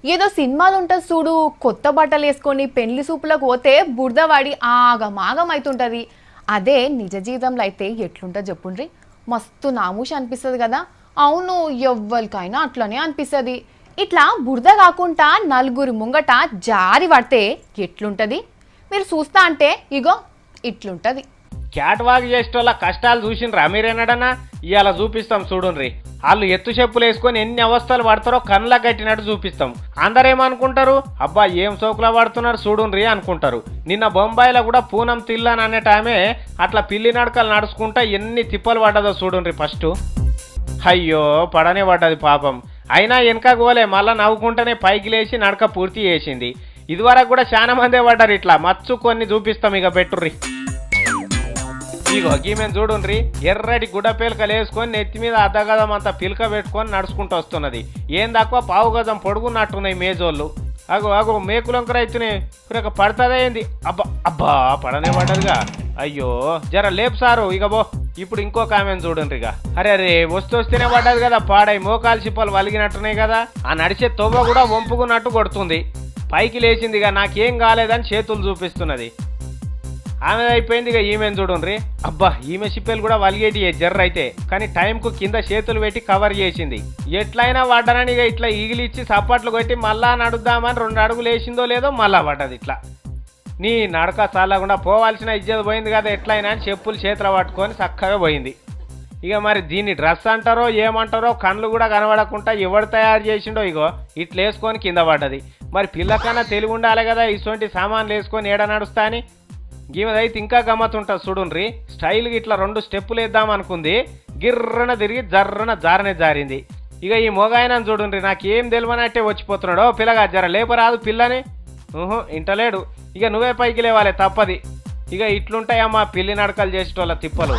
ఏదో సినిమాలు ఉంటుంది చూడు, కొత్త బట్టలు వేసుకొని పెళ్లి సూపులకు పోతే బురద వాడి ఆగమాగం అవుతుంటుంది. అదే నిజ జీవితంలో అయితే ఎట్లుంటుంది చెప్పుండ్రి. మస్తు నామూష అనిపిస్తుంది కదా. అవును, ఎవ్వరికైనా అట్లనే అనిపిస్తుంది. ఇట్లా బురద కాకుండా నలుగురి ముంగట జారి పడితే ఎట్లుంటుంది మీరు చూస్తా అంటే ఇగో ఇట్లుంటుంది. క్యాట్ వాక్ చేసేటోళ్ళ కష్టాలు చూసిండ్రా మీరేనాడన్నా? ఇవాళ చూపిస్తాం చూడుండ్రి. వాళ్ళు ఎత్తు చెప్పులు వేసుకొని ఎన్ని అవస్థలు పడతారో కళ్ళ కట్టినట్టు చూపిస్తాం. అందరేమనుకుంటారు, అబ్బా ఏం సోకులా పడుతున్నారు చూడుండ్రి అనుకుంటారు. నిన్న బొంబాయిలో కూడా పూనం తిల్లాన్ అనే ఆమె అట్లా పిల్లి నడకలు నడుచుకుంటా ఎన్ని తిప్పలు పడ్డదో చూడుండ్రి. ఫస్ట్ అయ్యో పడనే పడ్డది పాపం. అయినా వెనకకు పోలే, మళ్ళా నవ్వుకుంటేనే పైకి లేచి నడక పూర్తి చేసింది. ఇదివరకు కూడా చాలా మందే పడ్డారు. ఇట్లా మచ్చు కొన్ని చూపిస్తాం, ఇక పెట్టుర్రి. ఇగో గీమెను చూడుండ్రి, ఎర్రటి గుడ్డపేలకలు వేసుకొని నెత్తి మీద అద్దగదం అంతా పిలక పెట్టుకొని నడుచుకుంటూ వస్తున్నది. ఏం తక్కువ పావు గజం పొడుగున్నట్టున్నాయి మేజోళ్ళు. అగో అగో మేకులంకర అయితేనే ఇక పడుతుందా ఏంది? అబ్బా అబ్బా పడనే పడ్డదిగా. అయ్యో జర లేపు సారు. ఇక బో ఇప్పుడు ఇంకొక ఆమెను చూడండి. ఇక అరే అరే వస్తేనే పడ్డది కదా, పాడై మోకాలు చిప్పలు వలిగినట్టున్నాయి కదా. ఆ నడిచే తొవ్వ కూడా వంపుకున్నట్టు కొడుతుంది. పైకి లేచింది, ఇక నాకేం కాలేదని చేతులు చూపిస్తున్నది. ఆమె అయిపోయింది. ఇక ఈమెను చూడండి. అబ్బా ఈమె చిప్పలు కూడా వలిగేటి జర్ర అయితే, కానీ టైంకు కింద చేతులు పెట్టి కవర్ చేసింది. ఎట్లయినా పడ్డానని ఇక ఇట్లా ఈగిలిచ్చి సప్పట్లు కొట్టి మళ్ళా నడుద్దామని 2 అడుగులు వేసిందో లేదో మళ్ళా పడ్డది. ఇట్లా నీ నడక చాలకుండా పోవాల్సిన ఇజ్జత పోయింది కదా ఎట్లయినా అని చెప్పులు చేతులు పట్టుకొని చక్కగా పోయింది. ఇక మరి దీన్ని డ్రెస్ అంటారో ఏమంటారో, కళ్ళు కూడా కనబడకుండా ఎవడు తయారు చేసిండో ఇగో ఇట్లా వేసుకొని కింద పడ్డది. మరి పిల్లకన్నా తెలివి ఉండాలి కదా ఇటువంటి సామాన్లు వేసుకొని ఏడ నడుస్తా అని. ఈమెదైతే ఇంకా గమ్మతుంటుంది చూడుండ్రి. స్టైల్గా ఇట్లా 2 స్టెప్పులు వేద్దాం అనుకుంది, గిర్రన తిరిగి జర్రన జారనే జారింది. ఇక ఈ మొగాయనని చూడుండ్రి, నాకేం తెలియనట్టే వచ్చిపోతున్నాడు. పిల్లగా జర లేపరాదు పిల్లని. ఇంటలేడు. ఇక నువ్వే పైకి లేవాలి తప్పది. ఇక ఇట్లుంటాయమ్మా పిల్లి నడకలు చేసేటోళ్ళ తిప్పలు.